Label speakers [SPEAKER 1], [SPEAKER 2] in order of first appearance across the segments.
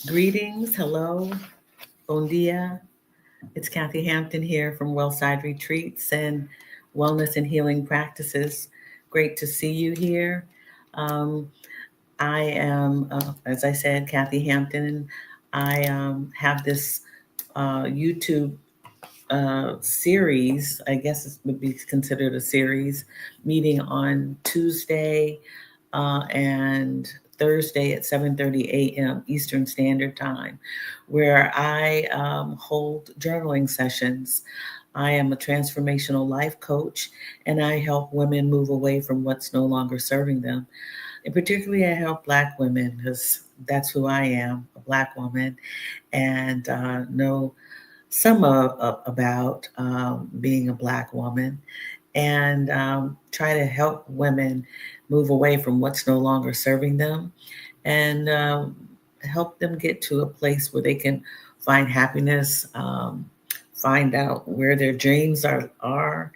[SPEAKER 1] Greetings, hello, bon dia. It's Kathy Hampton here from Wellside Retreats and Wellness and Healing Practices. Great to see you here. Um, I am, as I said, Kathy Hampton, and I have this YouTube series. I guess it would be considered a series, meeting on Tuesday and Thursday at 7:30 a.m. Eastern Standard Time, where I hold journaling sessions. I am a transformational life coach, and I help women move away from what's no longer serving them. And particularly, I help Black women because that's who I am, a Black woman, and know some about being a Black woman, and try to help women move away from what's no longer serving them, and help them get to a place where they can find happiness, find out where their dreams are,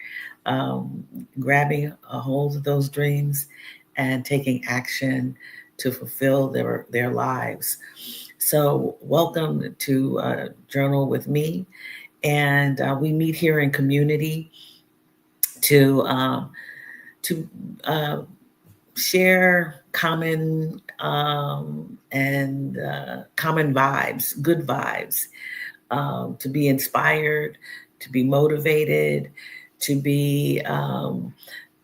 [SPEAKER 1] um, grabbing a hold of those dreams and taking action to fulfill their lives. So, welcome to Journal with Me, and we meet here in community to to uh, share common vibes, good vibes, to be inspired, to be motivated, to be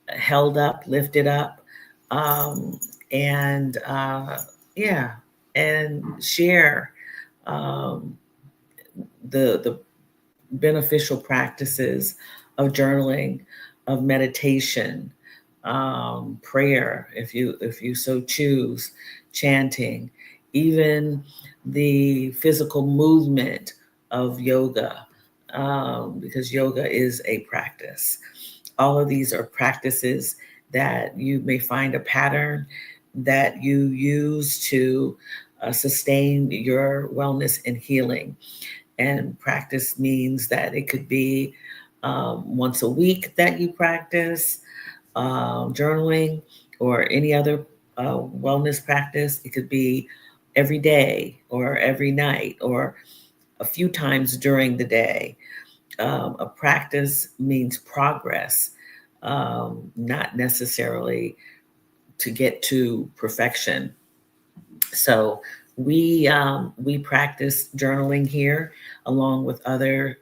[SPEAKER 1] held up, lifted up, um, and yeah, and share um, the beneficial practices of journaling, of meditation, prayer, if you so choose, chanting, even the physical movement of yoga, because yoga is a practice. All of these are practices that you may find a pattern that you use to sustain your wellness and healing. And practice means that it could be once a week that you practice journaling or any other wellness practice. It could be every day or every night or a few times during the day. A practice means progress, not necessarily to get to perfection. So we practice journaling here, along with other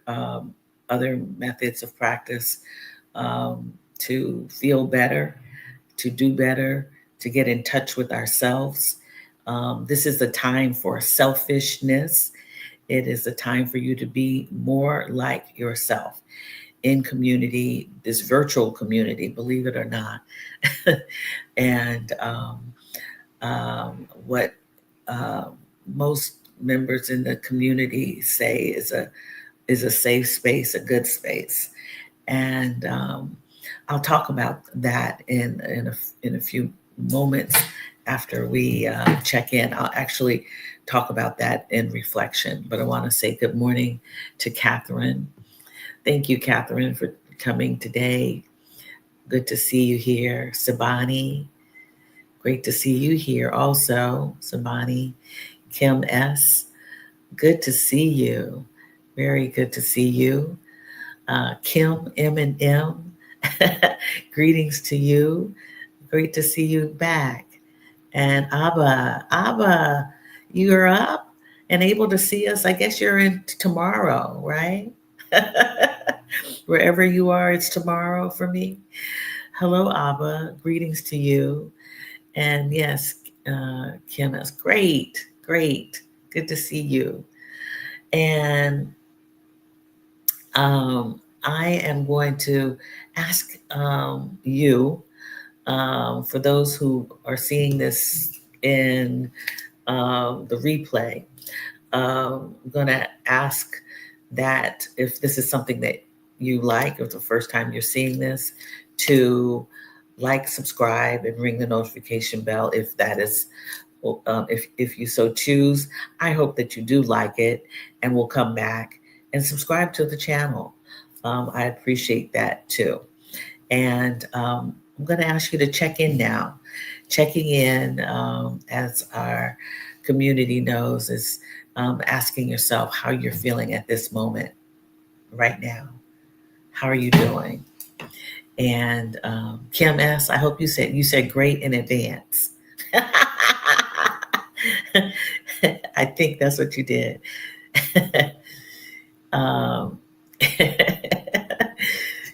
[SPEAKER 1] methods of practice, to feel better, to do better, to get in touch with ourselves. This is a time for selfishness. It is a time for you to be more like yourself in community, this virtual community, believe it or not. And what uh, most members in the community say is a safe space, a good space, and I'll talk about that in a few moments after we check in. I'll actually talk about that in reflection, but I want to say good morning to Catherine. Thank you, Catherine, for coming today. Good to see you here, Sabani. Great to see you here also, Sabani. Kim S. Good to see you. Very good to see you. Kim M and M. Greetings to you. Great to see you back. And Abba, you're up and able to see us. I guess you're in tomorrow, right? Wherever you are, it's tomorrow for me. Hello, Abba. Greetings to you. And yes, Kim, that's great, great. Good to see you. And I am going to ask you, for those who are seeing this in the replay, I'm going to ask that if this is something that you like, or it's the first time you're seeing this, to like, subscribe, and ring the notification bell if that is, if you so choose. I hope that you do like it and will come back and subscribe to the channel. I appreciate that too. And I'm going to ask you to check in now. checking in, as our community knows, is asking yourself how you're feeling at this moment right now. How are you doing? And Kim S., I hope you said great in advance. I think that's what you did. um,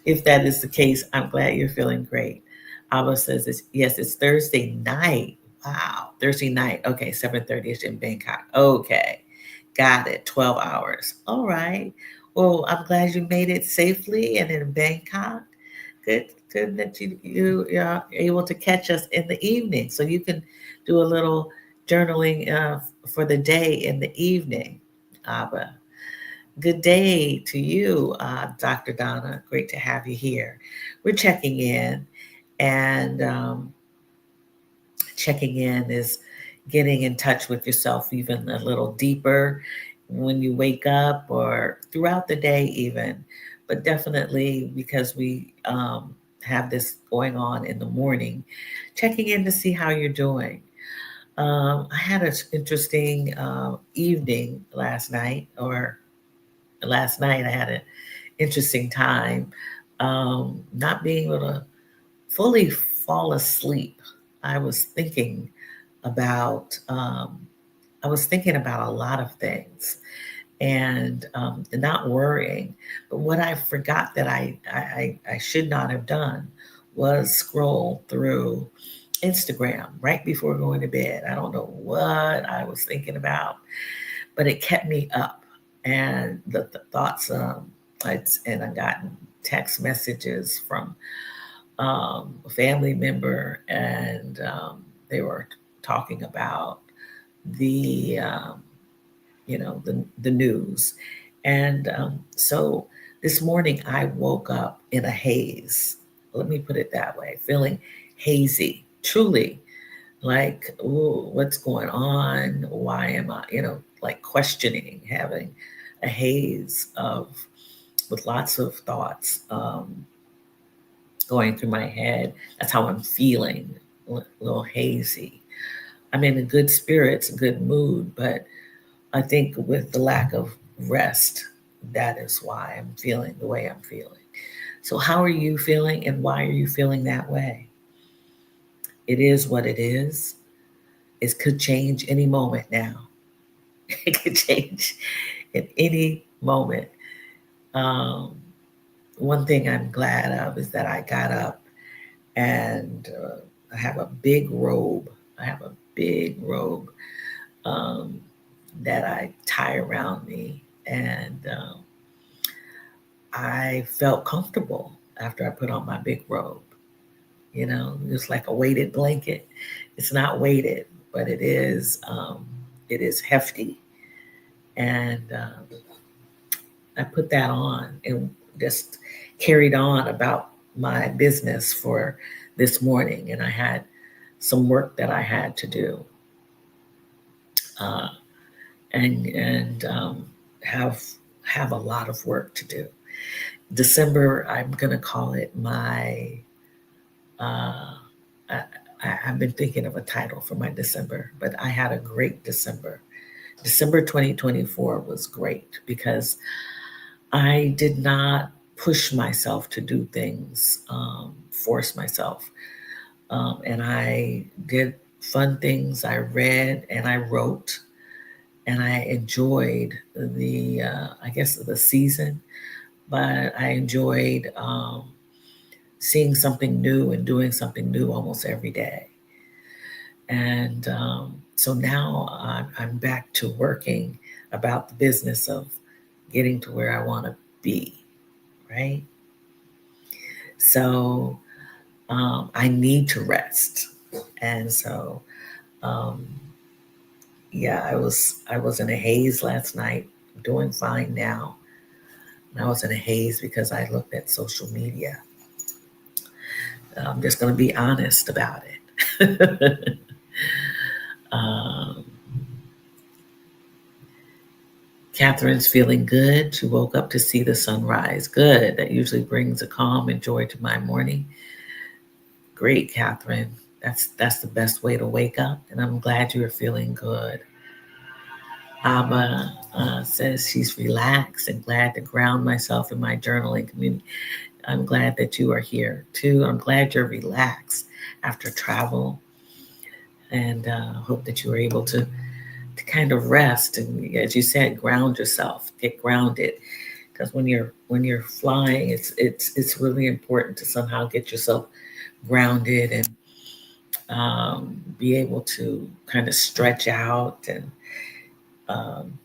[SPEAKER 1] if that is the case, I'm glad you're feeling great. Abba says, yes, it's Thursday night. Wow, Thursday night. Okay, 7:30 is in Bangkok. Okay, got it. 12 hours. All right. Well, I'm glad you made it safely and in Bangkok. Good that you are able to catch us in the evening, so you can do a little journaling for the day in the evening. Abba, good day to you, Dr. Donna. Great to have you here. We're checking in, and checking in is getting in touch with yourself even a little deeper when you wake up or throughout the day, even. But definitely because we have this going on in the morning, checking in to see how you're doing. I had an interesting evening last night, or last night I had an interesting time not being able to fully fall asleep. I was thinking about I was thinking about a lot of things, and not worrying. But what I forgot that I should not have done was scroll through Instagram right before going to bed. I don't know what I was thinking about, but it kept me up. And the thoughts, and I got text messages from a family member, and they were talking about the the news, and so this morning I woke up in a haze. Let me put it that way, feeling hazy, truly, like, ooh, what's going on? Why am I, like questioning, having a haze of with lots of thoughts going through my head. That's how I'm feeling, a little hazy. I'm in a good spirits, a good mood, but I think with the lack of rest, that is why I'm feeling the way I'm feeling. So, how are you feeling, and why are you feeling that way? It is what it is. It could change any moment now. It could change at any moment. Um, One thing I'm glad of is that I got up, and I have a big robe. I have a big robe um, that I tie around me, and I felt comfortable after I put on my big robe. It's like a weighted blanket. It's not weighted, but it is hefty, and I put that on and just carried on about my business for this morning, and I had some work that I had to do, uh, and have a lot of work to do. December, I'm gonna call it my. Uh, I, I've been thinking of a title for my December, but I had a great December. December 2024 was great because I did not push myself to do things, force myself. And I did fun things. I read and I wrote, and I enjoyed I guess, the season, but I enjoyed seeing something new and doing something new almost every day. And so now I'm back to working about the business of getting to where I want to be, right? So I need to rest, and so um, yeah, I was in a haze last night. Doing fine now. And I was in a haze because I looked at social media. I'm just going to be honest about it. um, Catherine's feeling good. She woke up to see the sunrise. Good. That usually brings a calm and joy to my morning. Great, Catherine. That's the best way to wake up. And I'm glad you are feeling good. Abba says she's relaxed and glad to ground myself in my journaling community. I'm glad that you are here too. I'm glad you're relaxed after travel, and hope that you were able to kind of rest and, as you said, ground yourself, get grounded. Because when you're flying, it's really important to somehow get yourself grounded and be able to kind of stretch out, and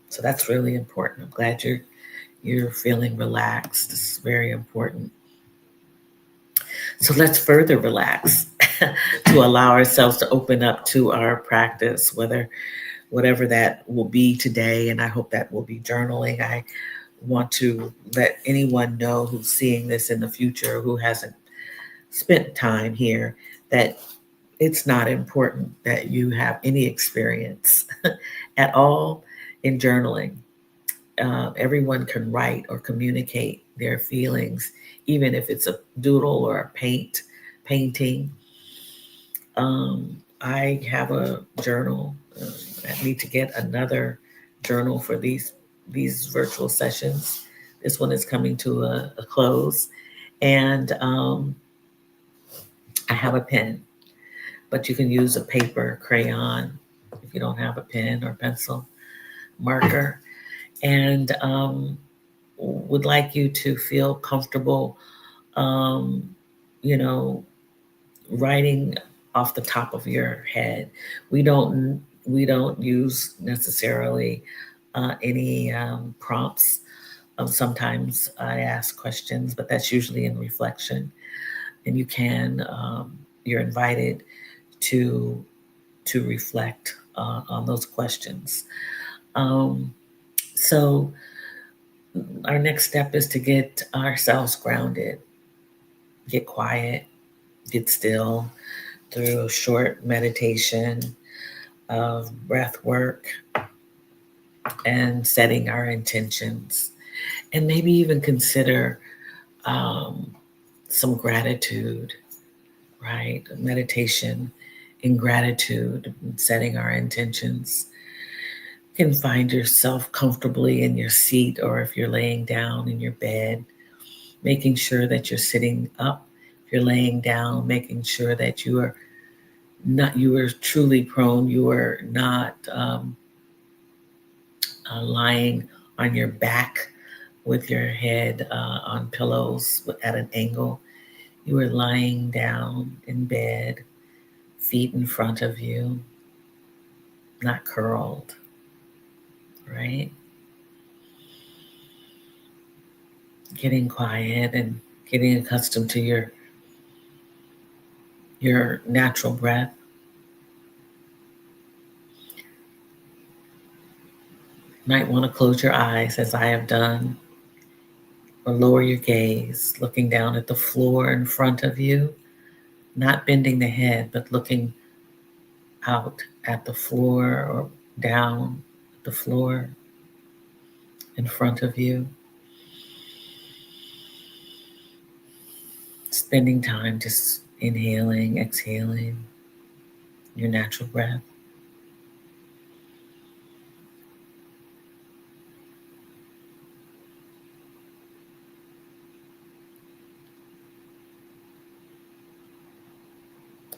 [SPEAKER 1] so that's really important. I'm glad you're feeling relaxed. This is very important. So let's further relax to allow ourselves to open up to our practice, whatever that will be today. And I hope that will be journaling. I want to let anyone know who's seeing this in the future who hasn't spent time here that it's not important that you have any experience at all in journaling. Everyone can write or communicate their feelings, even if it's a doodle or a painting. I have a journal. I need to get another journal for these virtual sessions. This one is coming to a close, and I have a pen, but you can use a paper, crayon, if you don't have a pen or pencil, marker, and would like you to feel comfortable, um, you know, writing off the top of your head. We don't use necessarily any prompts. Sometimes I ask questions, but that's usually in reflection. And you're invited to reflect on those questions. Um, so our next step is to get ourselves grounded, get quiet, get still through a short meditation of breath work and setting our intentions, and maybe even consider um, some gratitude, right? Meditation in gratitude, setting our intentions. You can find yourself comfortably in your seat, or if you're laying down in your bed, making sure that you're sitting up. If you're laying down, making sure that you are truly prone. You are not lying on your back with your head on pillows at an angle. You are lying down in bed, feet in front of you, not curled, right? Getting quiet and getting accustomed to your natural breath. You might want to close your eyes as I have done, or lower your gaze, looking down at the floor in front of you, not bending the head, but looking out at the floor or down the floor in front of you. Spending time just inhaling, exhaling your natural breath.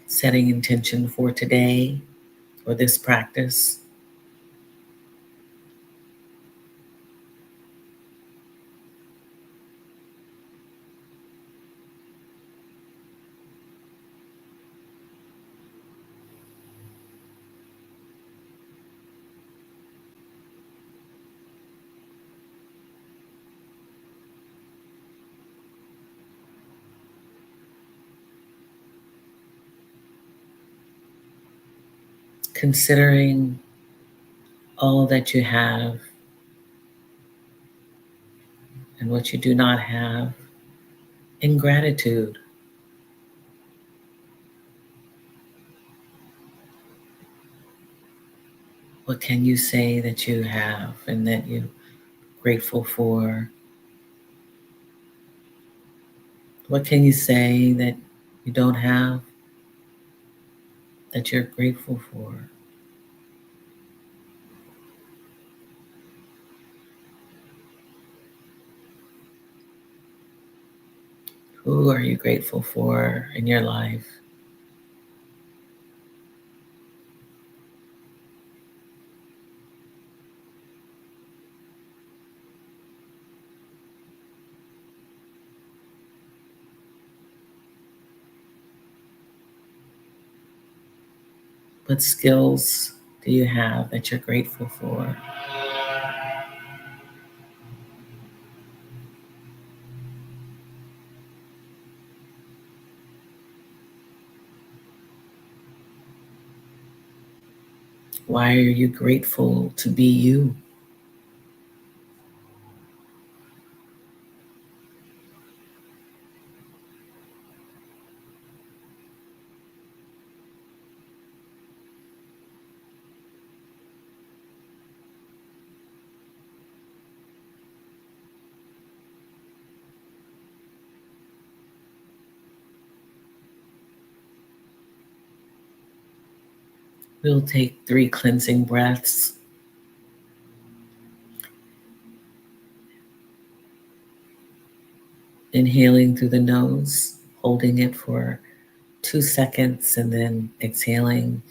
[SPEAKER 1] Setting intention for today or this practice. Considering all that you have and what you do not have in gratitude. What can you say that you have and that you're grateful for? What can you say that you don't have that you're grateful for. Who are you grateful for in your life? What skills do you have that you're grateful for? Why are you grateful to be you? We'll take 3 cleansing breaths. Inhaling through the nose, holding it for 2 seconds, and then exhaling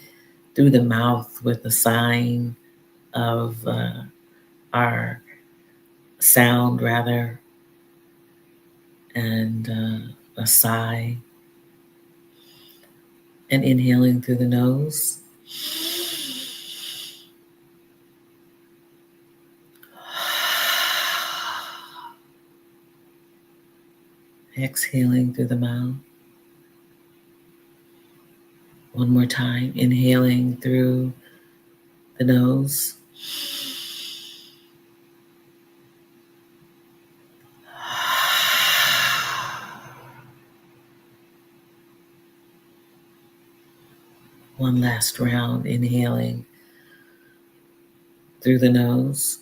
[SPEAKER 1] through the mouth with a sign of our sound, rather, and a sigh. And inhaling through the nose. Exhaling through the mouth. One more time, inhaling through the nose. One last round, inhaling through the nose.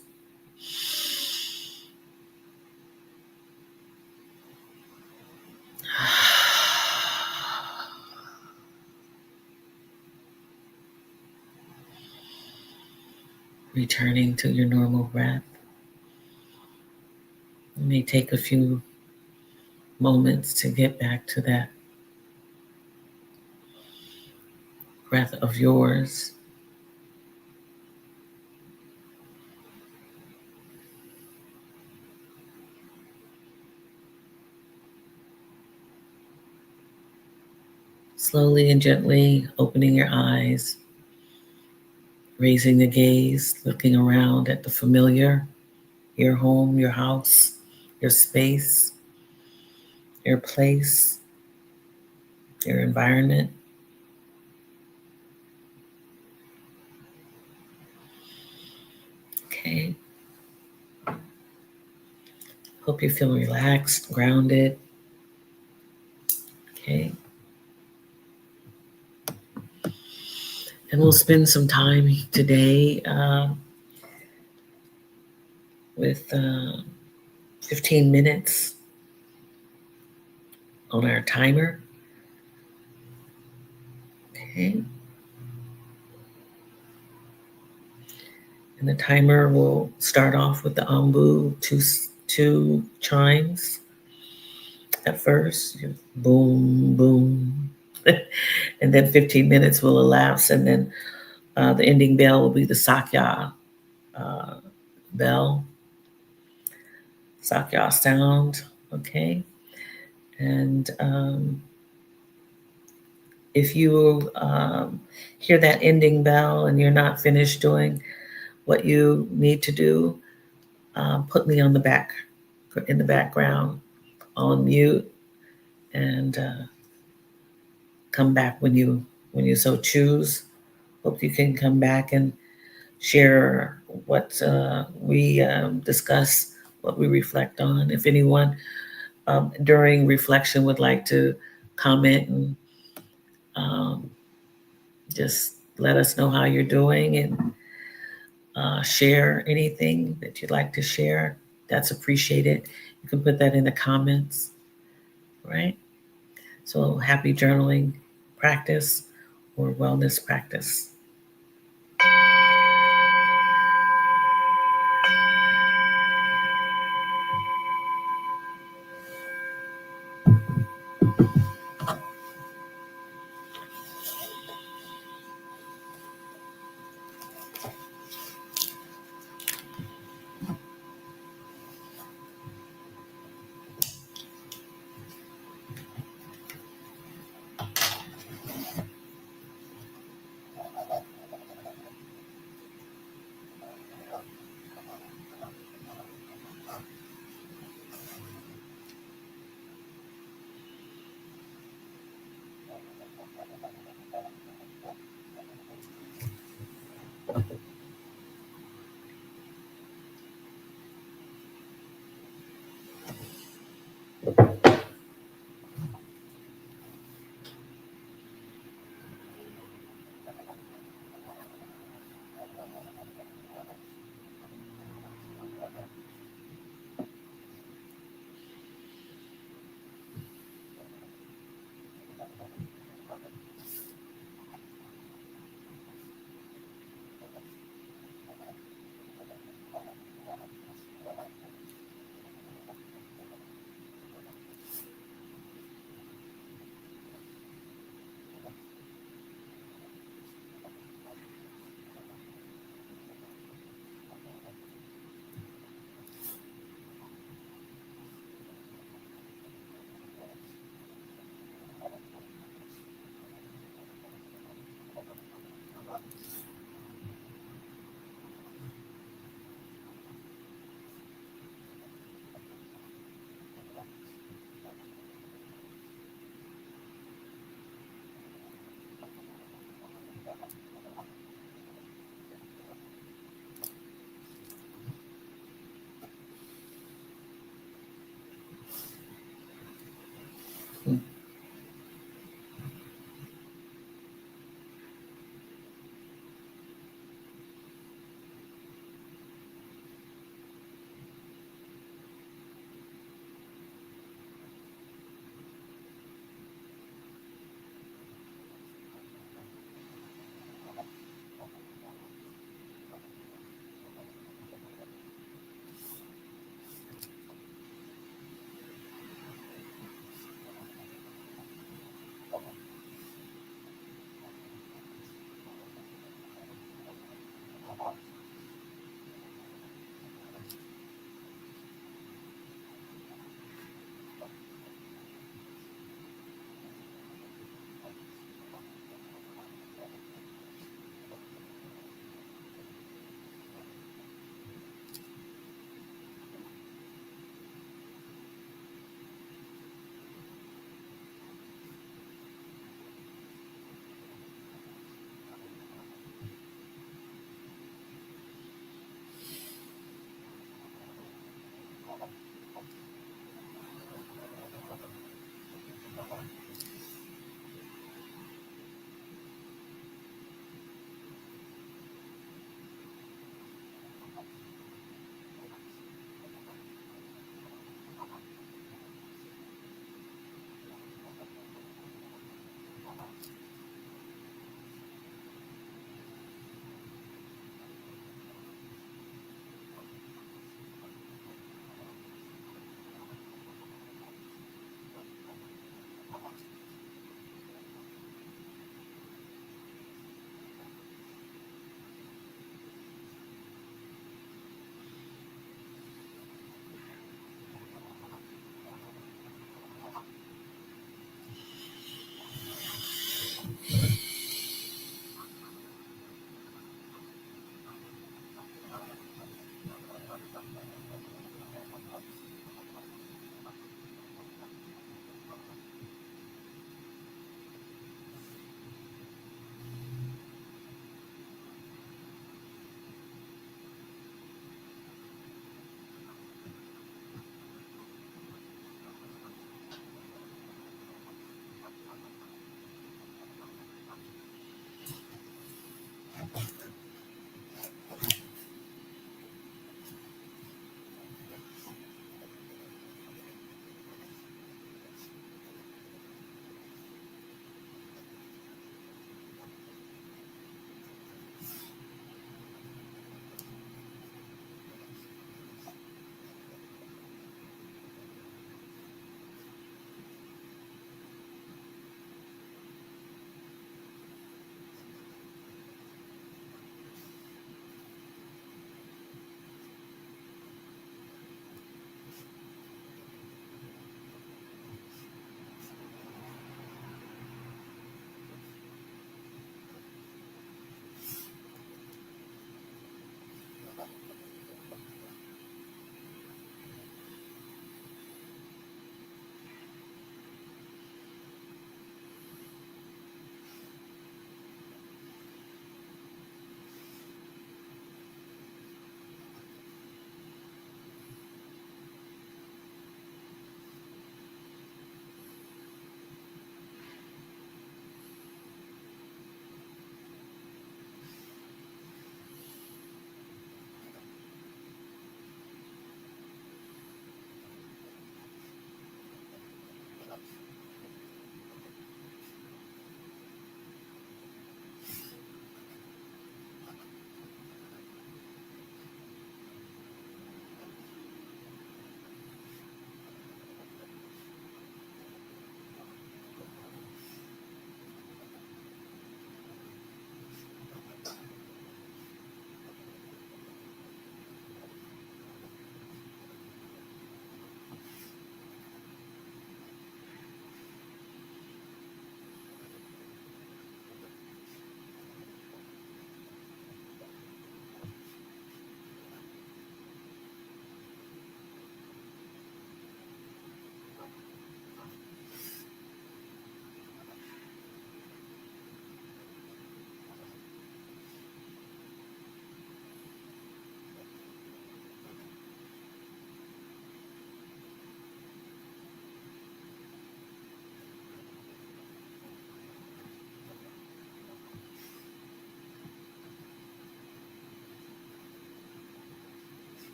[SPEAKER 1] Returning to your normal breath. You may take a few moments to get back to that breath of yours. Slowly and gently opening your eyes, raising the gaze, looking around at the familiar, your home, your house, your space, your place, your environment. Okay. Hope you feel relaxed, grounded. Okay. And we'll spend some time today with 15 minutes on our timer. Okay. And the timer will start off with the ombu, two chimes at first. Boom, boom. And then 15 minutes will elapse, and then the ending bell will be the Sakya uh, bell, Sakya sound. Okay. And if you hear that ending bell and you're not finished doing what you need to do, put me on the back in the background on mute, and come back when you so choose. Hope you can come back and share what we discuss, what we reflect on. If anyone during reflection would like to comment and um, just let us know how you're doing, and share anything that you'd like to share, that's appreciated. You can put that in the comments, right? So happy journaling practice or wellness practice.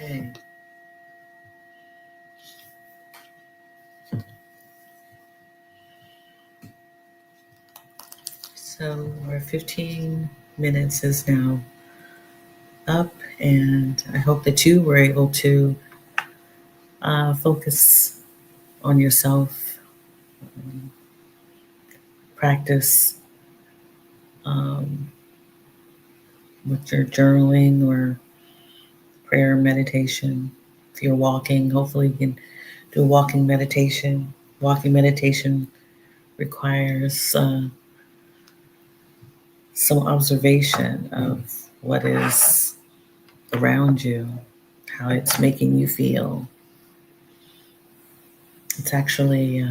[SPEAKER 1] Okay. So our 15 minutes is now up, and I hope that you were able to focus on yourself, practice um, with your journaling or prayer meditation. If you're walking, hopefully you can do a walking meditation. Walking meditation requires some observation of what is around you, how it's making you feel. It's actually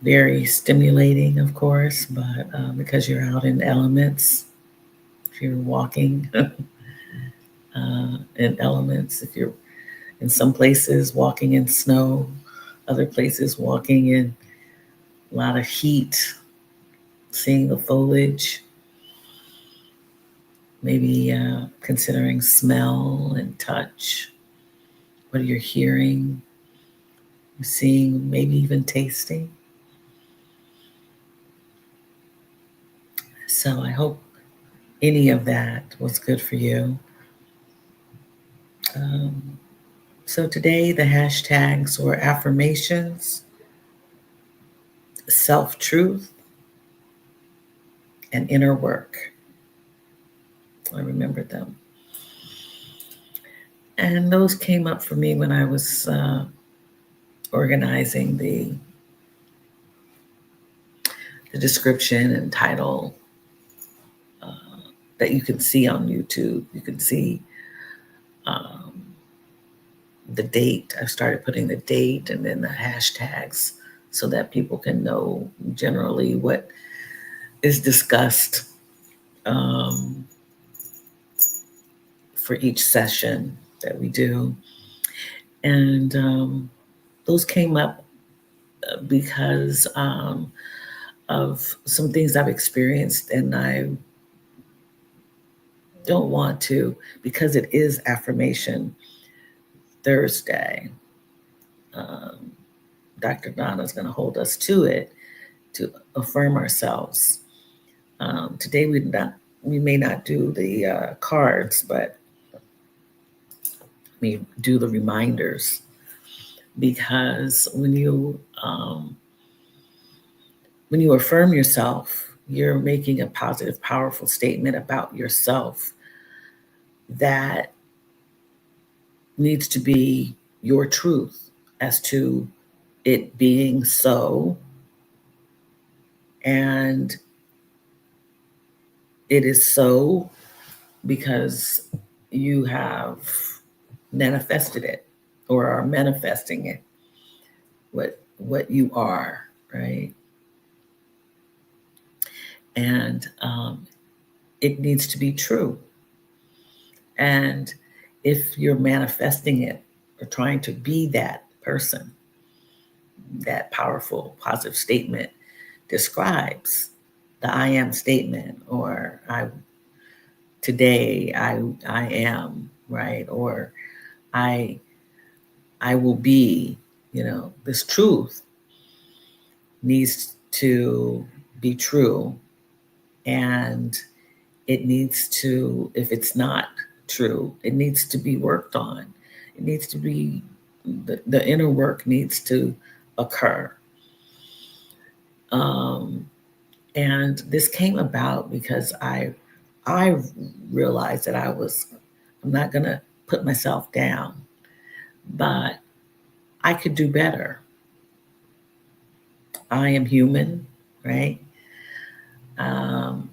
[SPEAKER 1] very stimulating, of course, but because you're out in elements, if you're walking in elements, if you're in some places walking in snow, other places walking in a lot of heat, seeing the foliage, maybe considering smell and touch, what you're hearing, seeing, maybe even tasting. So I hope any of that was good for you. Um, so today the hashtags were affirmations, self-truth, and inner work. I remembered them. And those came up for me when I was organizing the description and title uh, that you can see on YouTube. You can see um, the date. I started putting the date and then the hashtags so that people can know generally what is discussed um, for each session that we do. And those came up because of some things I've experienced, and I don't want to, because it is Affirmation Thursday. Um, Dr. Donna is going to hold us to it to affirm ourselves. Today we may not do the cards, but we do the reminders, because when you affirm yourself, you're making a positive, powerful statement about yourself that needs to be your truth as to it being so, and it is so because you have manifested it or are manifesting it, what you are, right? And it needs to be true. And if you're manifesting it or trying to be that person, that powerful positive statement describes the I am statement, or I am, right? Or I I will be, this truth needs to be true, and it needs to, if it's not true, it needs to be worked on. It needs to be, the inner work needs to occur. Um, and this came about because I realized that I'm not going to put myself down, but I could do better. I am human, right? Um,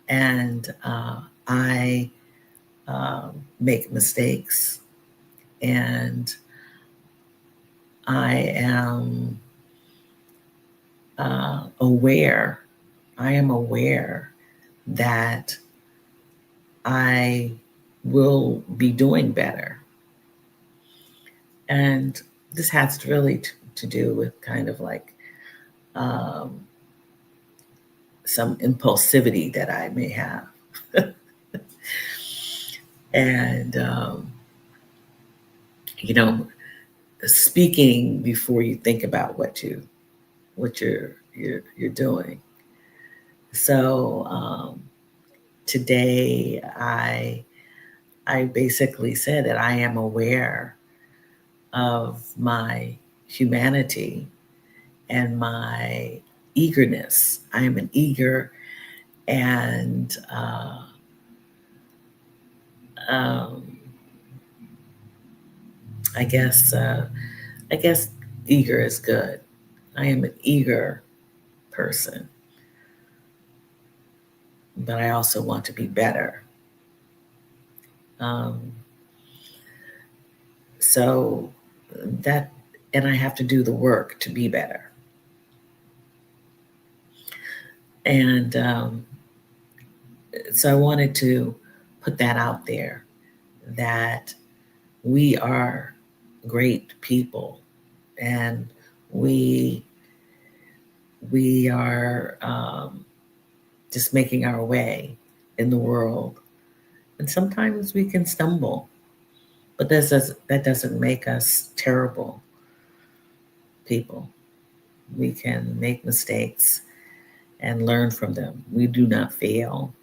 [SPEAKER 1] and I make mistakes, and I am aware. I am aware that I will be doing better. And this has really to do with kind of like um, some impulsivity that I may have. And, you know, speaking before you think about what you're doing. So today I basically said that I am aware of my humanity and my eagerness. I am an eager and um, I guess I guess eager is good. I am an eager person, but I also want to be better. Um, so that, and I have to do the work to be better. And so I wanted to put that out there, that we are great people, and we we are just making our way in the world, and sometimes we can stumble, but that doesn't make us terrible people. We can make mistakes, and learn from them. We do not fail.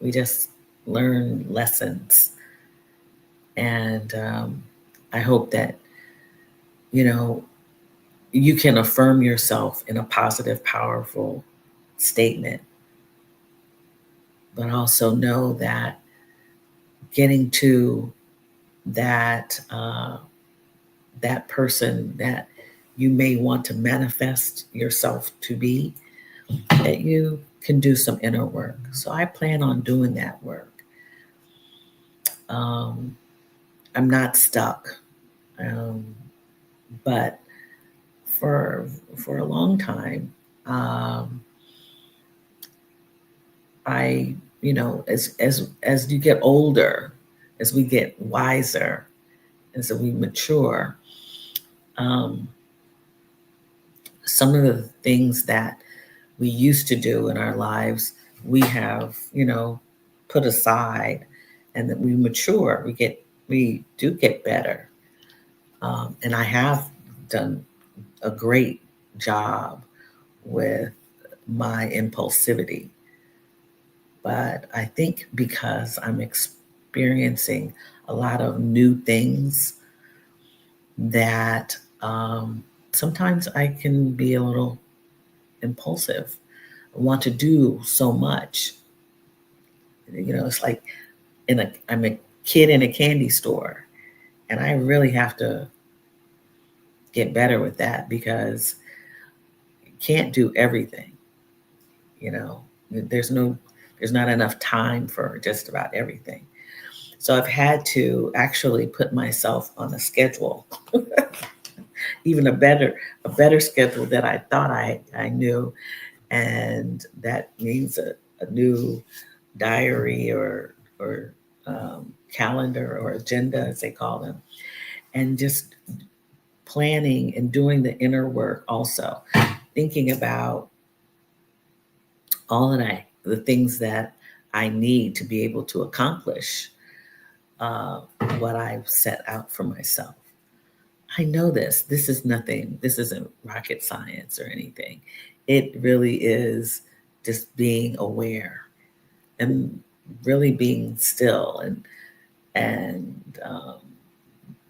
[SPEAKER 1] We just learn lessons. And I hope that, you know, you can affirm yourself in a positive, powerful statement, but also know that getting to that that person that you may want to manifest yourself to be, that you can do some inner work. So I plan on doing that work. Um, I'm not stuck, um, but for for a long time, um, I, as you get older, as we get wiser, as we mature, um, some of the things that we used to do in our lives, we have, put aside, and that we mature, we do get better. And I have done a great job with my impulsivity. But I think because I'm experiencing a lot of new things, that sometimes I can be a little impulsive. I want to do so much. It's like I'm a kid in a candy store, and I really have to get better with that because you can't do everything. You know, there's no, there's not enough time for just about everything. So I've had to actually put myself on a schedule, even a better schedule that I thought I knew, and that means a new diary or calendar or agenda, as they call them, and just planning and doing the inner work also, thinking about all the things that I need to be able to accomplish uh, what I've set out for myself. I know this is nothing, this isn't rocket science or anything. It really is just being aware and really being still, and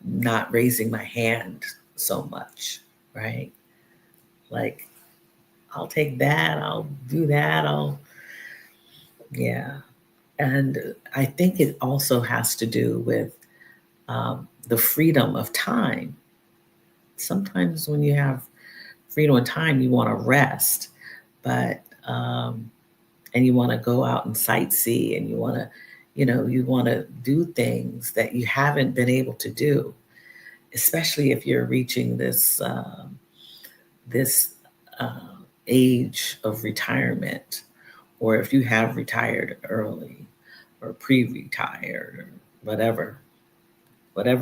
[SPEAKER 1] not raising my hand so much, right? Like, I'll take that, I'll do that, yeah. And I think it also has to do with the freedom of time. Sometimes when you have freedom of time, you want to rest, but, and you want to go out and sightsee, and you want to do things that you haven't been able to do, especially if you're reaching this age of retirement, or if you have retired early or pre-retired or whatever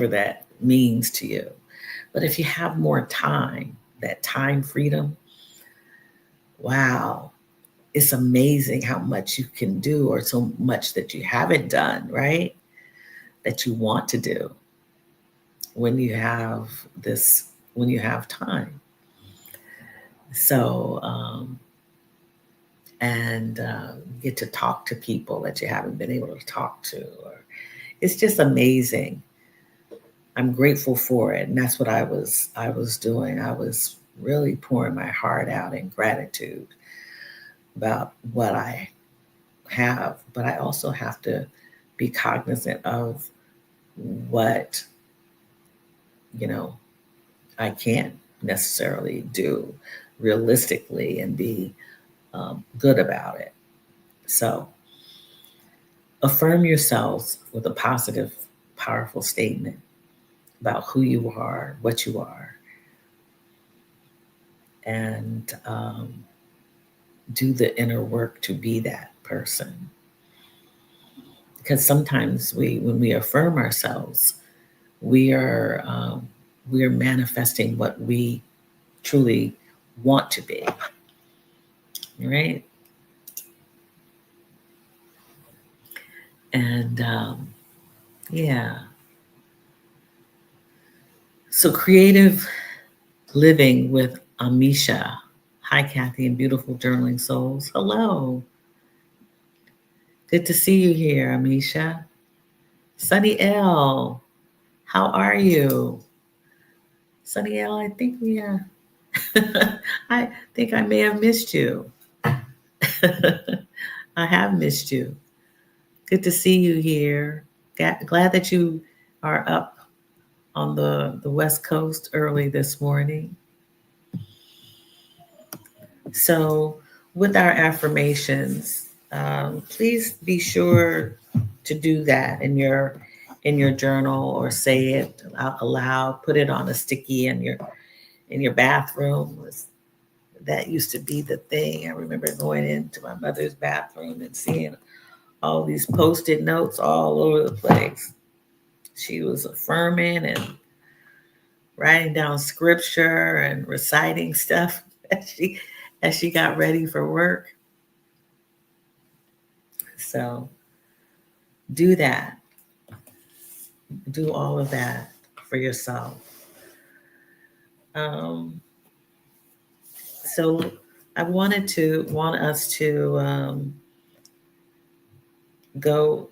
[SPEAKER 1] that means to you. But if you have more time, that time freedom, wow, it's amazing how much you can do, or so much that you haven't done, right? That you want to do when you have this, when you have time. So, and get to talk to people that you haven't been able to talk to. Or it's just amazing. I'm grateful for it, and that's what I was doing. I was really pouring my heart out in gratitude about what I have, but I also have to be cognizant of what, you know, I can't necessarily do realistically and be good about it. So affirm yourselves with a positive, powerful statement about who you are, what you are, and do the inner work to be that person. Because sometimes when we affirm ourselves, we are um, we are manifesting what we truly want to be, right? And yeah, so creative living with Amisha Hi, Kathy and beautiful journaling souls. Hello. Good to see you here, Amisha. Sunny L, how are you? Sunny L, I think I think I may have missed you. I have missed you. Good to see you here. Glad that you are up on the West Coast early this morning. So, with our affirmations, please be sure to do that in your journal or say it out aloud. Put it on a sticky in your bathroom. That used to be the thing. I remember going into my mother's bathroom and seeing all these post-it notes all over the place. She was affirming and writing down scripture and reciting stuff as she got ready for work. So do that. Do all of that for yourself. Um, so I want us to go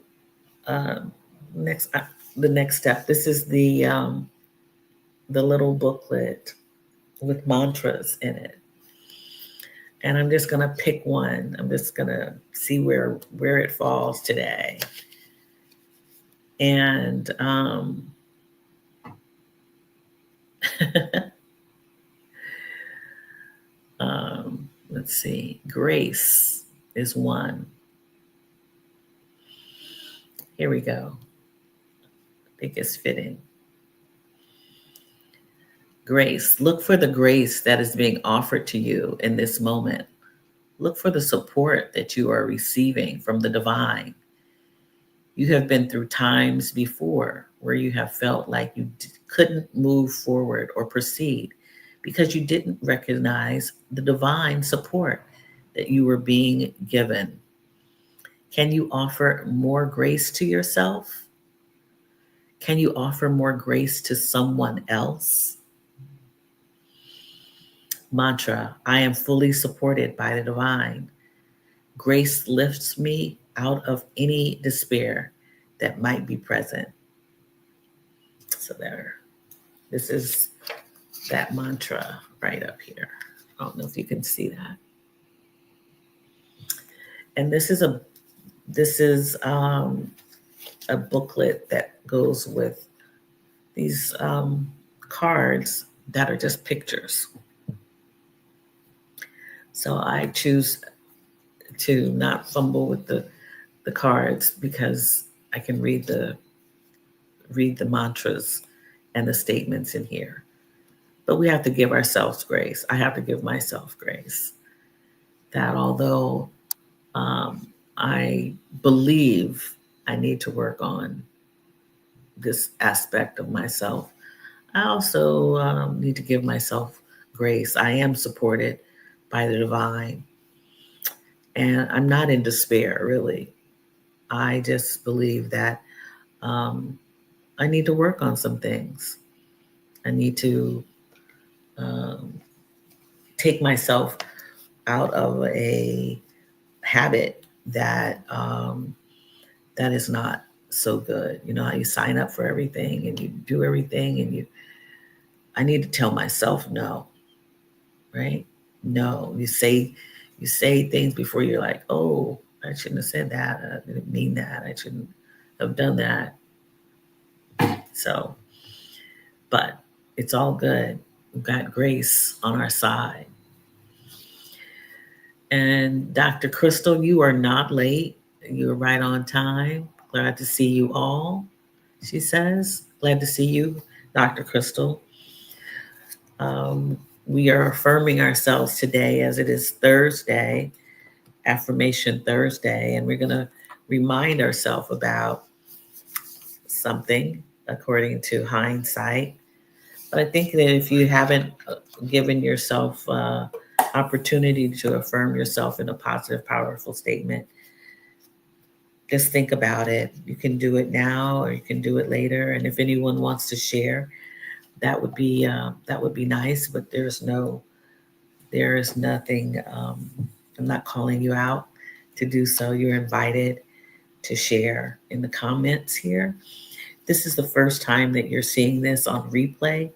[SPEAKER 1] next the next step. This is the little booklet with mantras in it. And I'm just gonna pick one. I'm just gonna see where it falls today. And let's see, grace is one. Here we go. I think it's fitting. Grace. Look for the grace that is being offered to you in this moment. Look for the support that you are receiving from the divine. You have been through times before where you have felt like you couldn't move forward or proceed because you didn't recognize the divine support that you were being given. Can you offer more grace to yourself? Can you offer more grace to someone else? Mantra, I am fully supported by the divine. Grace lifts me out of any despair that might be present. So there, this is that mantra right up here. I don't know if you can see that. And this is a booklet that goes with these cards that are just pictures. So I choose to not fumble with the cards because I can read the mantras and the statements in here. But we have to give ourselves grace. I have to give myself grace. That although I believe I need to work on this aspect of myself, I also need to give myself grace. I am supported by the divine. And I'm not in despair, really. I just believe that I need to work on some things. I need to take myself out of a habit that that is not so good. You know how you sign up for everything and you do everything and I need to tell myself no, right? No. You say things before you're like, oh, I shouldn't have said that. I didn't mean that. I shouldn't have done that. So, but it's all good. We've got grace on our side. And Dr. Crystal, you are not late. You're right on time. Glad to see you all, she says. Glad to see you, Dr. Crystal. We are affirming ourselves today as it is Thursday, Affirmation Thursday, and we're going to remind ourselves about something according to hindsight. But I think that if you haven't given yourself opportunity to affirm yourself in a positive, powerful statement, just think about it. You can do it now or you can do it later. And if anyone wants to share, that would be nice. But there's no There is nothing, I'm not calling you out to do so. You're invited to share in the comments here. This is the first time that you're seeing this on replay.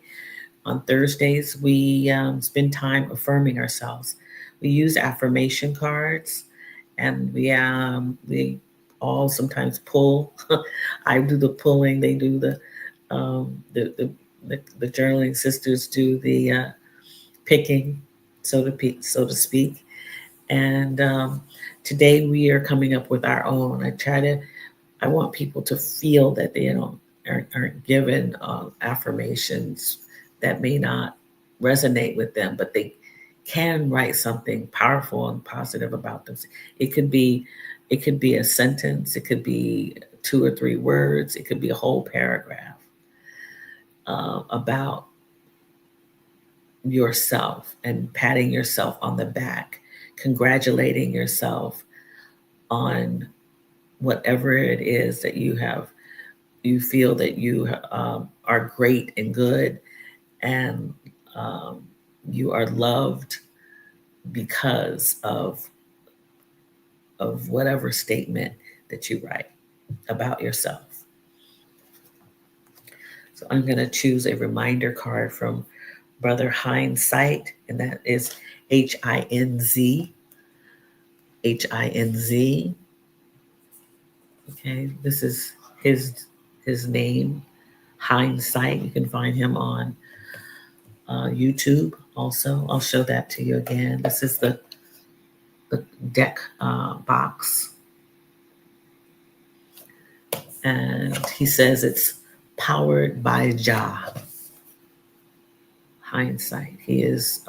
[SPEAKER 1] On Thursdays, we spend time affirming ourselves. We use affirmation cards, and we all sometimes pull. I do the pulling. They do um, the, the the journaling sisters do the picking, so to speak. And today we are coming up with our own. I want people to feel that they aren't given affirmations that may not resonate with them, but they can write something powerful and positive about them. It could be, it could be a sentence, it could be 2 or 3 words, it could be a whole paragraph about yourself and patting yourself on the back, congratulating yourself on whatever it is that you feel that you are great and good, and um, you are loved because of whatever statement that you write about yourself. So I'm going to choose a reminder card from Brother Hindsight, and that is Hinz. Hinz. Okay, this is his name, Hindsight. You can find him on YouTube. Also, I'll show that to you again. This is the deck box, and he says it's powered by Jah. Hindsight. He is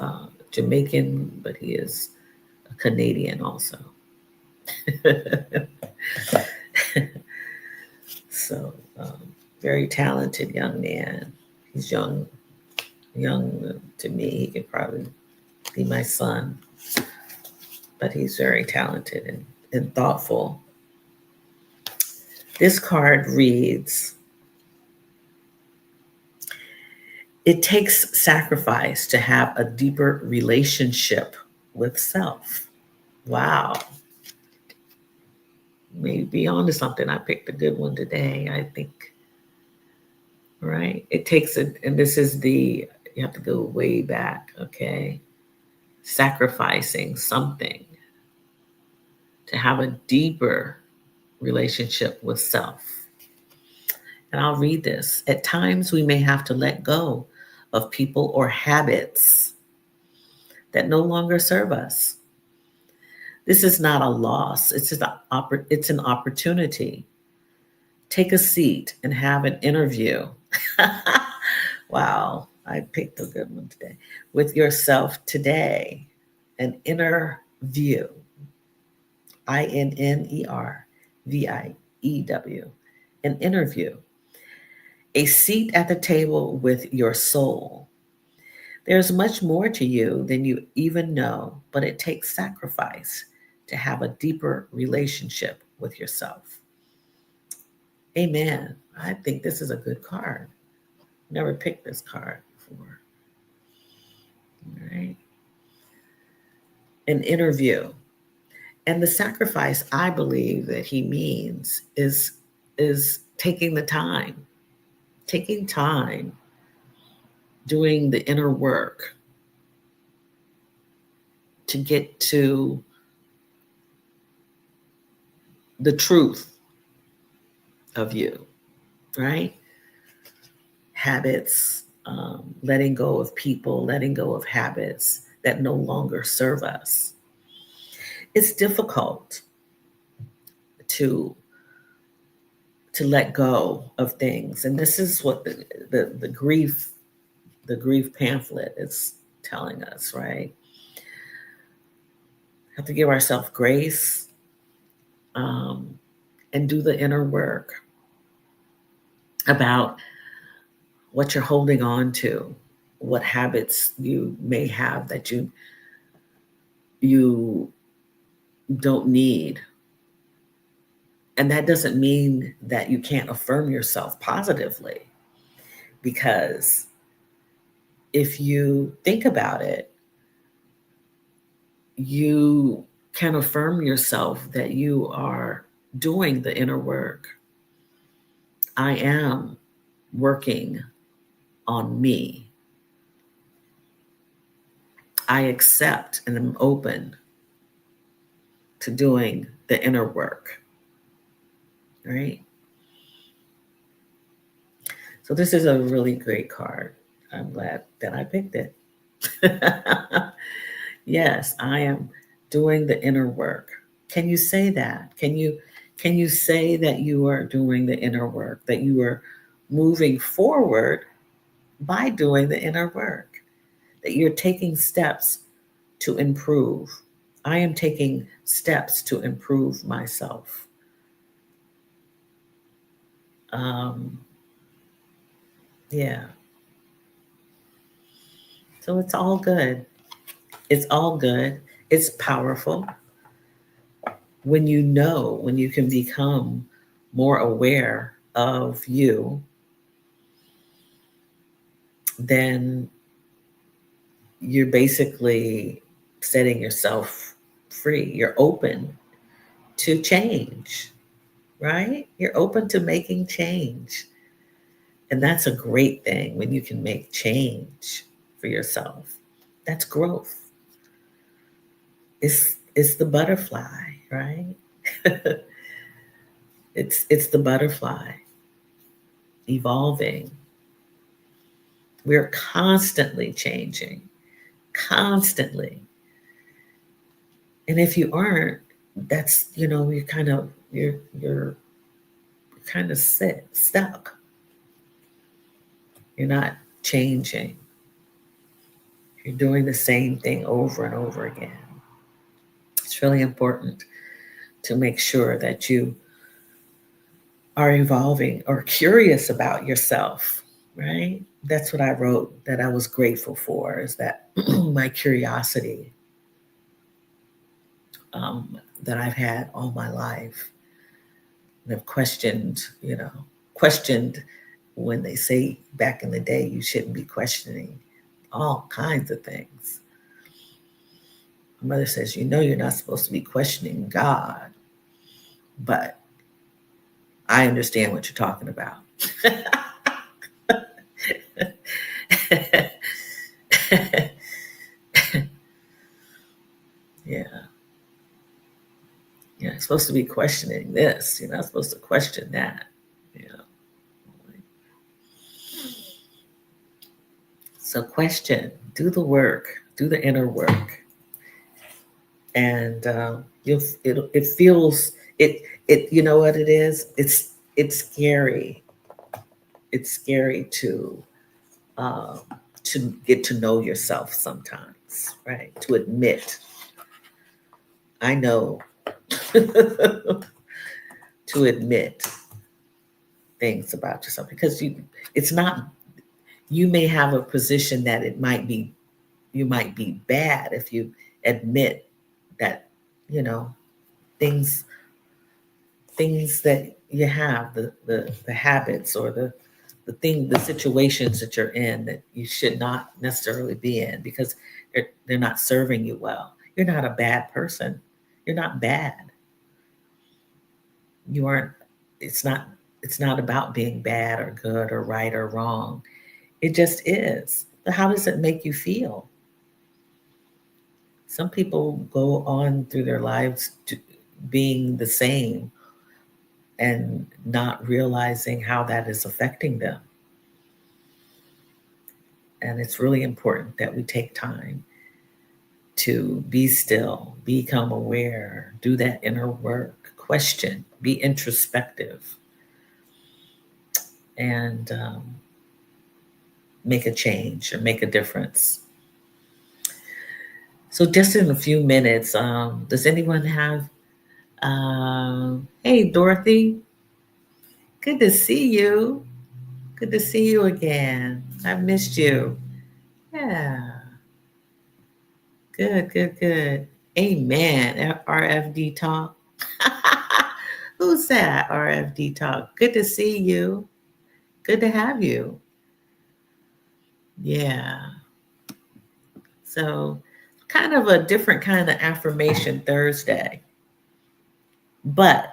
[SPEAKER 1] Jamaican, but he is a Canadian also. So, very talented young man. He's young to me. He could probably be my son, but he's very talented and thoughtful. This card reads, it takes sacrifice to have a deeper relationship with self. Wow. Maybe onto something. I picked a good one today, I think. Right? It takes it, and this is you have to go way back, okay? Sacrificing something to have a deeper relationship with self. And I'll read this. At times, we may have to let go of people or habits that no longer serve us. This is not a loss, it's an opportunity. Take a seat and have an interview. Wow, I picked a good one today. With yourself today. An inner view. INNERVIEW. An interview. A seat at the table with your soul. There's much more to you than you even know, but it takes sacrifice to have a deeper relationship with yourself. Amen. I think this is a good card. Never picked this card before. All right. An interview. And the sacrifice I believe that he means is taking time, doing the inner work to get to the truth of you, right? Habits, letting go of people, letting go of habits that no longer serve us. It's difficult to let go of things, and this is what the grief pamphlet is telling us, right? Have to give ourselves grace, and do the inner work about what you're holding on to, what habits you may have that you don't need. And that doesn't mean that you can't affirm yourself positively, because if you think about it, you can affirm yourself that you are doing the inner work. I am working on me. I accept and am open to doing the inner work, right? So this is a really great card. I'm glad that I picked it. Yes, I am doing the inner work. Can you say that? Can you say that you are doing the inner work, that you are moving forward by doing the inner work, that you're taking steps to improve? I am taking steps to improve myself. Um, yeah. So it's all good. It's all good. It's powerful when you can become more aware of you, then you're basically setting yourself free. You're open to change, right? You're open to making change. And that's a great thing when you can make change for yourself. That's growth. It's the butterfly, right? It's the butterfly evolving. We're constantly changing, constantly. And if you aren't, that's you're kind of stuck. You're not changing. You're doing the same thing over and over again. It's really important to make sure that you are evolving or curious about yourself, right? That's what I wrote that I was grateful for, is that my curiosity, that I've had all my life. And I've questioned when they say back in the day you shouldn't be questioning all kinds of things. My mother says, you're not supposed to be questioning God, but I understand what you're talking about. Yeah. You're not supposed to be questioning this. You're not supposed to question that. You know. So question, do the work, do the inner work, and it feels it. You know what it is? It's scary. It's scary um, to get to know yourself sometimes, right? To admit, I know, to admit things about yourself, because it's not. You may have a position that you might be bad if you admit that, you know, things things that you have, the habits or the situations that you're in that you should not necessarily be in because they're not serving you well. You're not a bad person. You're not bad. You aren't. It's not about being bad or good or right or wrong. It just is. But how does it make you feel? Some people go on through their lives being the same and not realizing how that is affecting them. And it's really important that we take time to be still, become aware, do that inner work, question, be introspective, and make a change or make a difference. So, just in a few minutes, does anyone have? Hey, Dorothy, good to see you. Good to see you again. I've missed you. Yeah, good, good, good. Amen. RFD talk. Who's that? RFD talk. Good to see you. Good to have you. Yeah. So kind of a different kind of affirmation Thursday. But,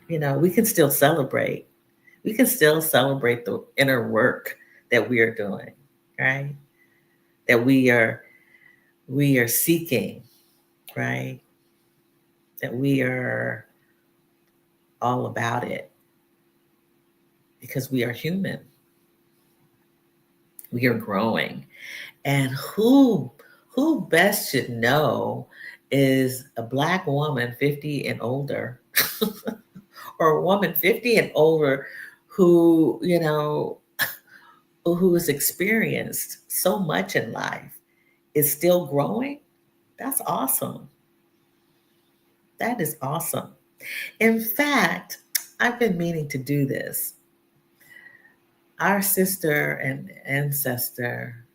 [SPEAKER 1] we can still celebrate. We can still celebrate the inner work that we are doing, right? That we are seeking, right? That we are all about it because we are human. We are growing. And who best should know is a Black woman 50 and older or a woman 50 and older who, who has experienced so much in life is still growing. That's awesome. That is awesome. In fact, I've been meaning to do this. Our sister and ancestor,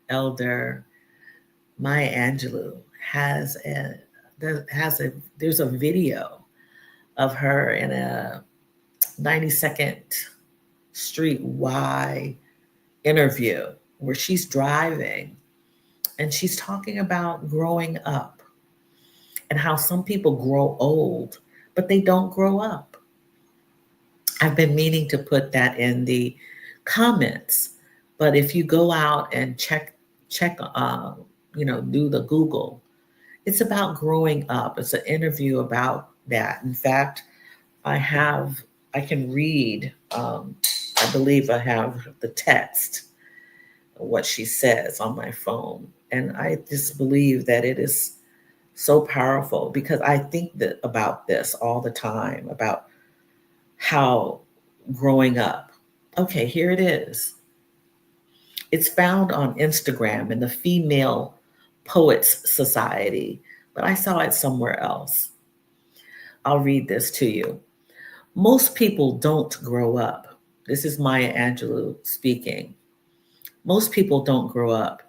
[SPEAKER 1] Elder Maya Angelou, has a there's a video of her in a 92nd Street Y interview where she's driving and she's talking about growing up and how some people grow old, but they don't grow up. I've been meaning to put that in the comments, but if you go out and check, do the Google, it's about growing up. It's an interview about that. In fact, I can read. I believe I have the text, what she says on my phone, and I just believe that it is so powerful because I think that about this all the time about how growing up. Okay, here it is. It's found on Instagram in the Female Poets Society, but I saw it somewhere else. I'll read this to you. Most people don't grow up. This is Maya Angelou speaking. Most people don't grow up.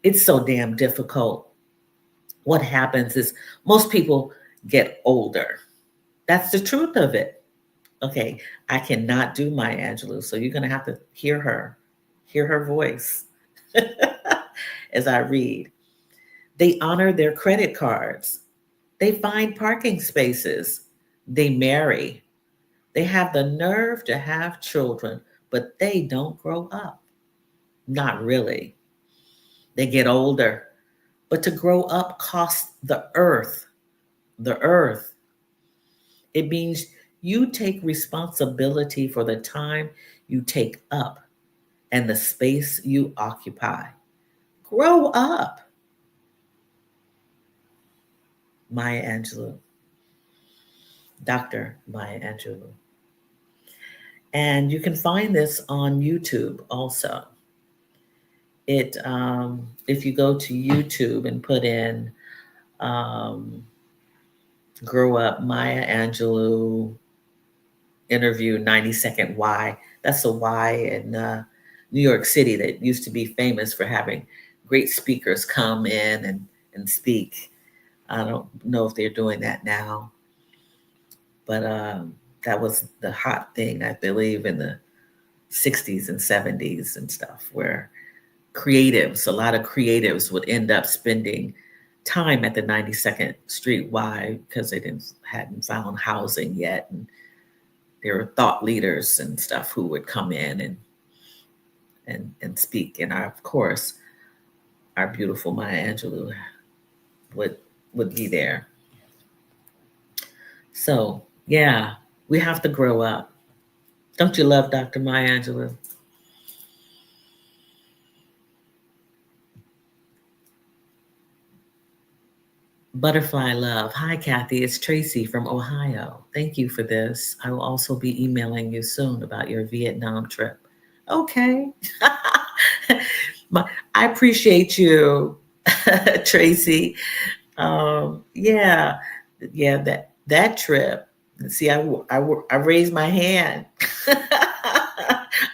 [SPEAKER 1] It's so damn difficult. What happens is most people get older. That's the truth of it. Okay, I cannot do Maya Angelou, so you're going to have to hear her voice as I read. They honor their credit cards. They find parking spaces. They marry. They have the nerve to have children, but they don't grow up. Not really. They get older. But to grow up costs the earth. The earth. It means you take responsibility for the time you take up and the space you occupy. Grow up. Maya Angelou. Dr. Maya Angelou. And you can find this on YouTube also. If you go to YouTube and put in grow up Maya Angelou interview 90-second Y. That's a Y in New York City that used to be famous for having great speakers come in and speak. I don't know if they're doing that now, but that was the hot thing, I believe, in the 60s and 70s and stuff, where a lot of creatives would end up spending time at the 92nd Street Y because they hadn't found housing yet. And there were thought leaders and stuff who would come in and speak. And of course, our beautiful Maya Angelou would be there. So yeah, we have to grow up. Don't you love Dr. Maya Angelou? Butterfly love. Hi, Kathy. It's Tracy from Ohio. Thank you for this. I will also be emailing you soon about your Vietnam trip. Okay. I appreciate you, Tracy. Yeah, yeah. That trip. See, I raised my hand.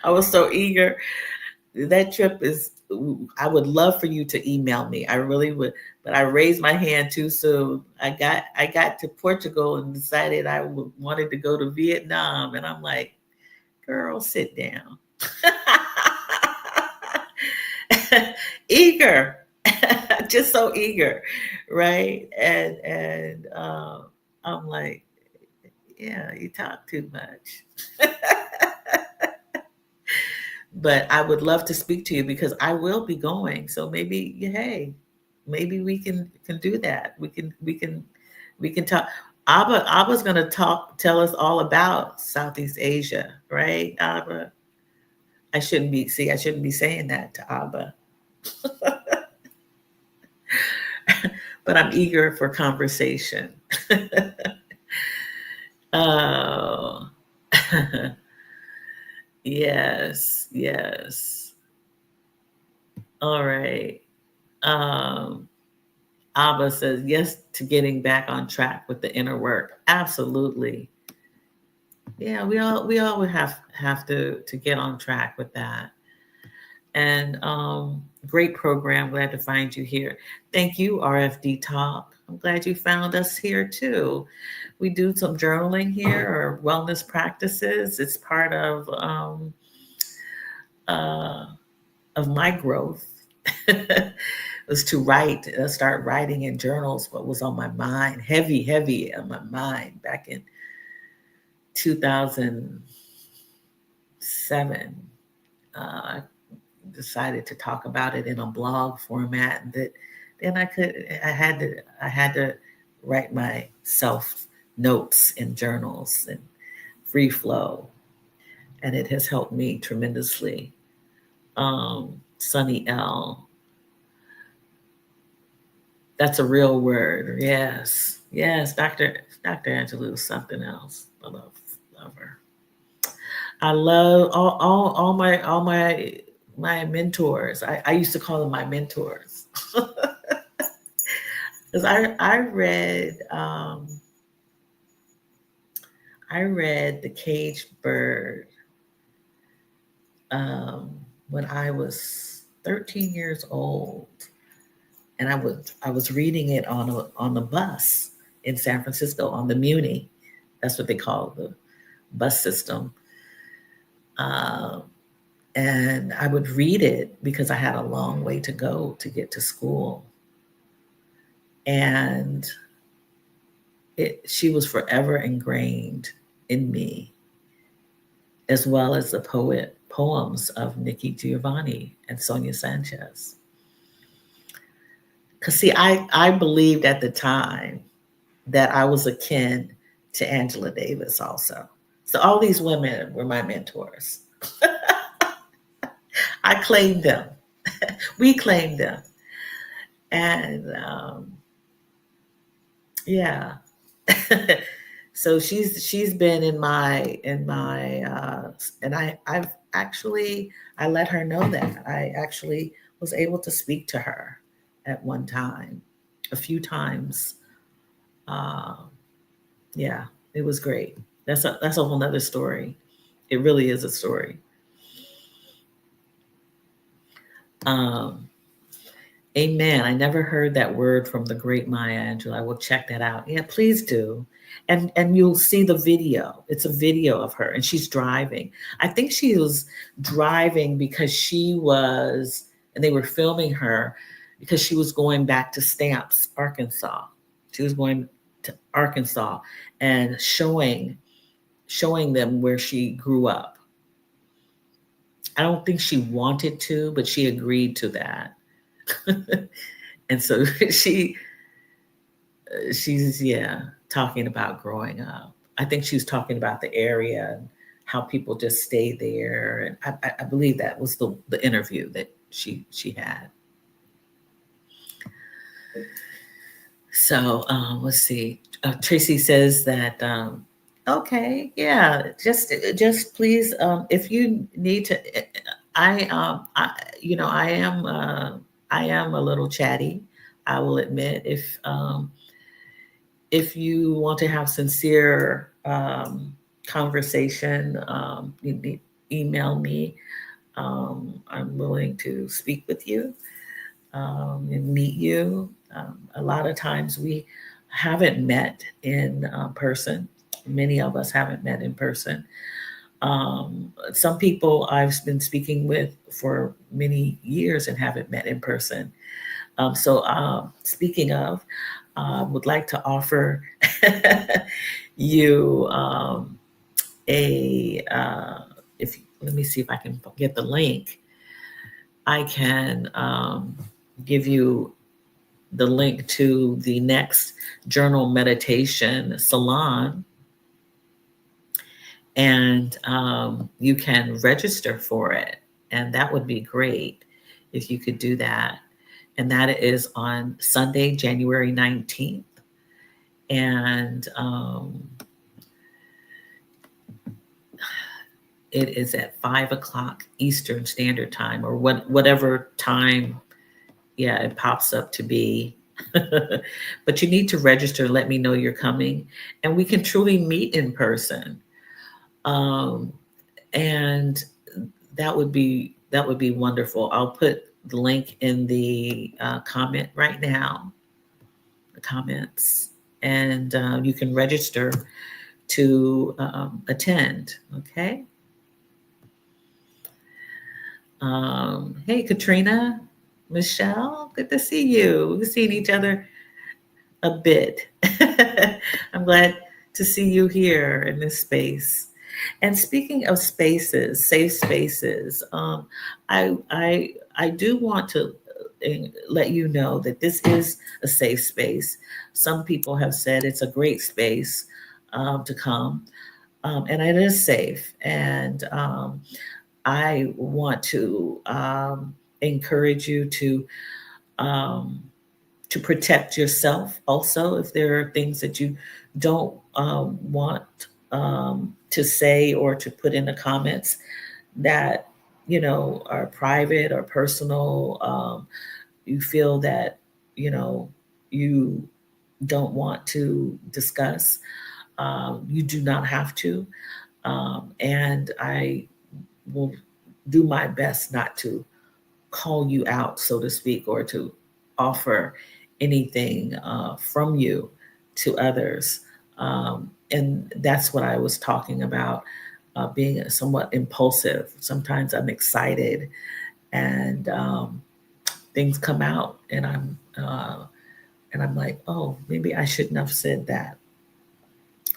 [SPEAKER 1] I was so eager. That trip is. I would love for you to email me. I really would, but I raised my hand too soon. I got to Portugal and decided wanted to go to Vietnam, and I'm like, girl, sit down. Eager. just so eager, right? And I'm like, yeah, you talk too much. But I would love to speak to you because I will be going. So maybe, hey, maybe we can do that. We can talk. Abba's going to tell us all about Southeast Asia, right, Abba? I shouldn't be saying that to Abba, but I'm eager for conversation. Oh, yes, yes. All right. Um, Abba says yes to getting back on track with the inner work. Absolutely. Yeah, we all would have to get on track with that. And great program. Glad to find you here. Thank you, RFD Talk. I'm glad you found us here too. We do some journaling here or wellness practices. It's part uh, of my growth. Was to write, start writing in journals what was on my mind, heavy on my mind back in 2007. I decided to talk about it in a blog format. That then I had to write myself notes in journals and free flow, and it has helped me tremendously. Sunny L, that's a real word. Yes, yes, Dr. Angelou is something else. I love her. I love all my mentors. I used to call them my mentors because I read The Caged Bird um, when I was 13 years old, and I was reading it on the bus in San Francisco on the Muni. That's what they call the bus system. Um, and I would read it because I had a long way to go to get to school. And she was forever ingrained in me, as well as the poems of Nikki Giovanni and Sonia Sanchez. Because, see, I believed at the time that I was akin to Angela Davis also. So all these women were my mentors. I claimed them. We claimed them. And yeah. So she's been in my and I've actually I let her know that I actually was able to speak to her at one time, a few times. Uh, yeah, it was great. That's a whole nother story. It really is a story. Um, Amen. I never heard that word from the great Maya Angelou. I will check that out. Yeah, please do. And you'll see the video. It's a video of her and she's driving. I think she was driving because and they were filming her because she was going back to Stamps, Arkansas. She was going to Arkansas and showing them where she grew up. I don't think she wanted to, but she agreed to that. And so she's talking about growing up. I think she was talking about the area and how people just stay there, and I believe that was the interview that she had. So let's see. Tracy says that okay, yeah, just please, if you need to, I am a little chatty. I will admit, if you want to have sincere conversation, you need, email me. I'm willing to speak with you and meet you. A lot of times we haven't met in person. Many of us haven't met in person. Some people I've been speaking with for many years and haven't met in person. Speaking of, would like to offer you a if let me see if I can get the link. I can give you the link to the next journal meditation salon, and you can register for it, and that would be great if you could do that. And that is on Sunday, January 19th. And it is at 5 o'clock Eastern Standard Time, or whatever time, yeah, it pops up to be. But you need to register, let me know you're coming, and we can truly meet in person. Um, and that would be wonderful. I'll put the link in the comment right now, the comments, and you can register to attend. Okay. Hey, Katrina, Michelle, good to see you. We've seen each other a bit. I'm glad to see you here in this space. And speaking of spaces, safe spaces, I do want to let you know that this is a safe space. Some people have said it's a great space to come, and it is safe. And I want encourage you um, to protect yourself. Also, if there are things that you don't want to say or to put in the comments that are private or personal, you feel that you don't want to discuss, you do not have to. And I will do my best not to call you out, so to speak, or to offer anything from you to others. And that's what I was talking about, being somewhat impulsive. Sometimes I'm excited, and things come out, and I'm like, oh, maybe I shouldn't have said that,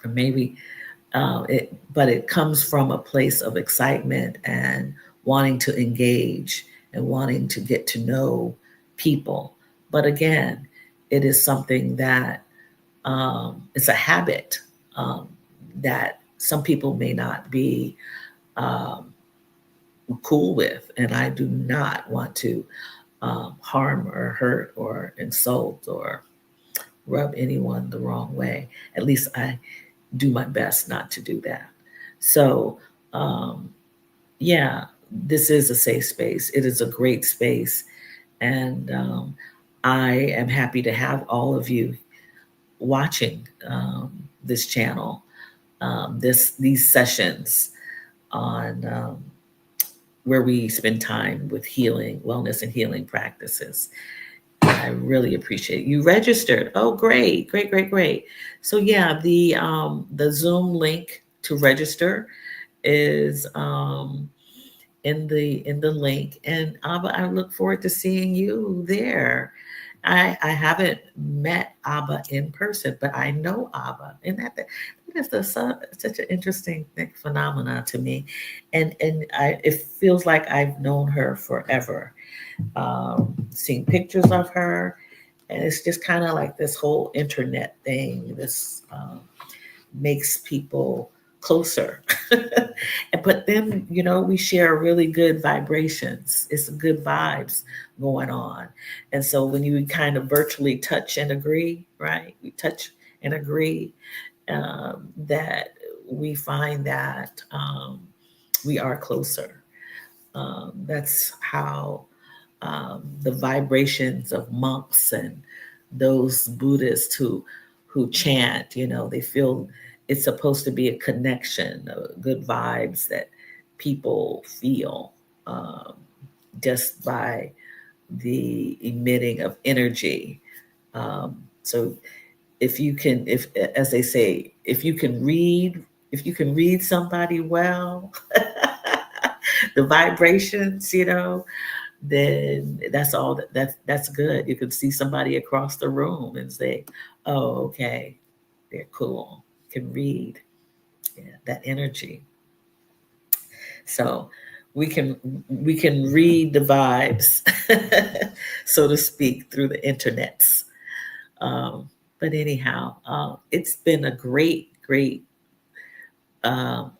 [SPEAKER 1] or maybe but it comes from a place of excitement and wanting to engage and wanting to get to know people. But again, it is something that it's a habit that some people may not be um, cool with, and I do not want to harm or hurt or insult or rub anyone the wrong way. At least I do my best not to do that. So, um, yeah, this is a safe space. It is a great space. And I am happy to have all of you watching this channel, these sessions on where we spend time with healing, wellness, and healing practices. I really appreciate it. You registered. Oh, great, great, great, great. So yeah, the Zoom link to register is in the link, and Abba, I look forward to seeing you there. I haven't met Abba in person, but I know Abba, and that is such an interesting phenomena to me, and it feels like I've known her forever. Seeing pictures of her, and it's just kind of like this whole internet thing. This makes people closer. But then, we share really good vibrations. It's good vibes going on. And so when you kind of virtually touch and agree, right? We touch and agree, that we find that we are closer. That's how the vibrations of monks and those Buddhists who chant, they feel it's supposed to be a connection, good vibes that people feel just by the emitting of energy. So if you can, if as they say, if you can read somebody well, the vibrations, then that's all that's good. You can see somebody across the room and say, oh, okay, they're cool, can read. Yeah, that energy. So we can read the vibes, so to speak, through the internets. Um, but anyhow, it's been a great week, um,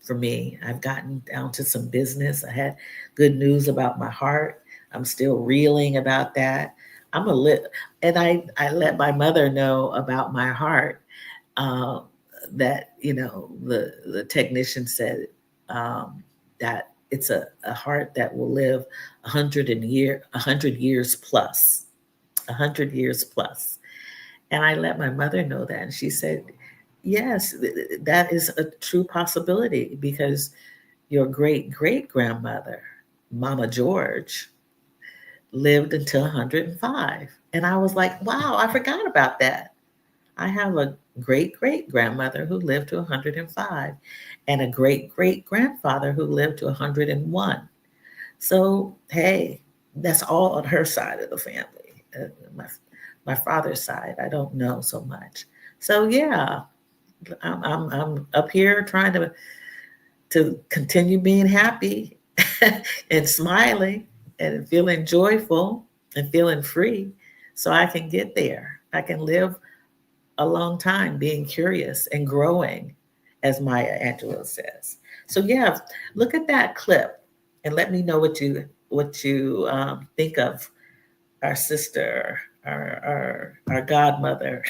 [SPEAKER 1] for me. I've gotten down to some business. I had good news about my heart. I'm still reeling about that. I'm a lit, and I let my mother know about my heart. Um, that the technician said, that it's a heart that will live 100 years plus, 100 years plus. And I let my mother know that, and she said, yes, that is a true possibility because your great great grandmother, Mama George, lived until 105. And I was like, wow, I forgot about that. I have a great great grandmother who lived to 105 and a great great grandfather who lived to 101. So, hey, that's all on her side of the family. My, my father's side, I don't know so much. So, yeah, I'm up here trying to continue being happy and smiling and feeling joyful and feeling free so I can get there. I can live a long time being curious and growing, as Maya Angelou says. So yeah, look at that clip and let me know what you think of our sister, our godmother,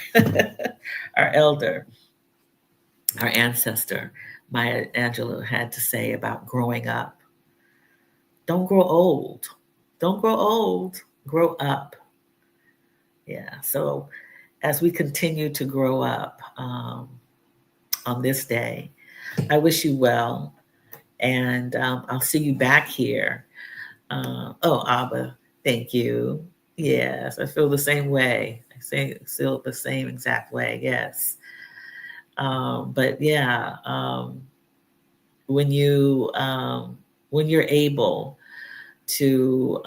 [SPEAKER 1] our elder, our ancestor. Maya Angelou had to say about growing up. Don't grow old. Don't grow old. Grow up. Yeah. So as we continue to grow up, on this day, I wish you well, and I'll see you back here. Oh, Abba, thank you. Yes, I feel the same way. Feel the same exact way. Yes, but yeah, when you when you're able to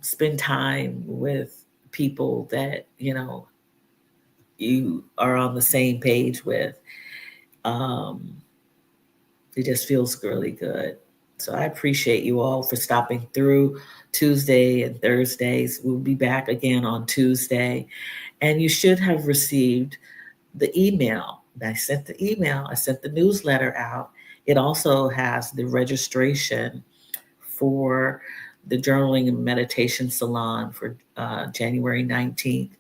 [SPEAKER 1] spend time with people that you are on the same page with, um, it just feels really good. So I appreciate you all for stopping through Tuesday and Thursdays. We'll be back again on Tuesday. And you should have received the email. I sent the email, I sent the newsletter out. It also has the registration for the journaling and meditation salon for January 19th.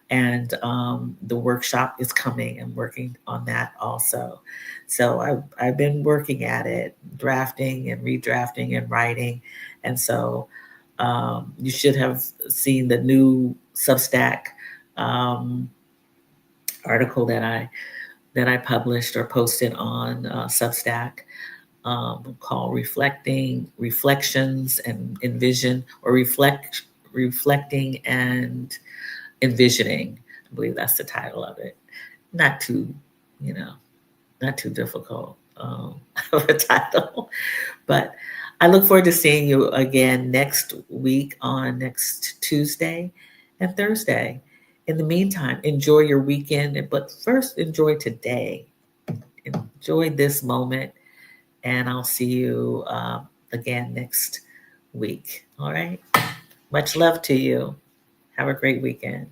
[SPEAKER 1] And the workshop is coming. I'm working on that also. So I've been working at it, drafting and redrafting and writing. And so you should have seen the new Substack um, article that I published or posted on Substack, called Reflections and Envision, or Reflecting and Envisioning. I believe that's the title of it. Not too, you know, not too difficult of a title, but I look forward to seeing you again next week on next Tuesday and Thursday. In the meantime, enjoy your weekend, but first enjoy today. Enjoy this moment, and I'll see you again next week. All right. Much love to you. Have a great weekend.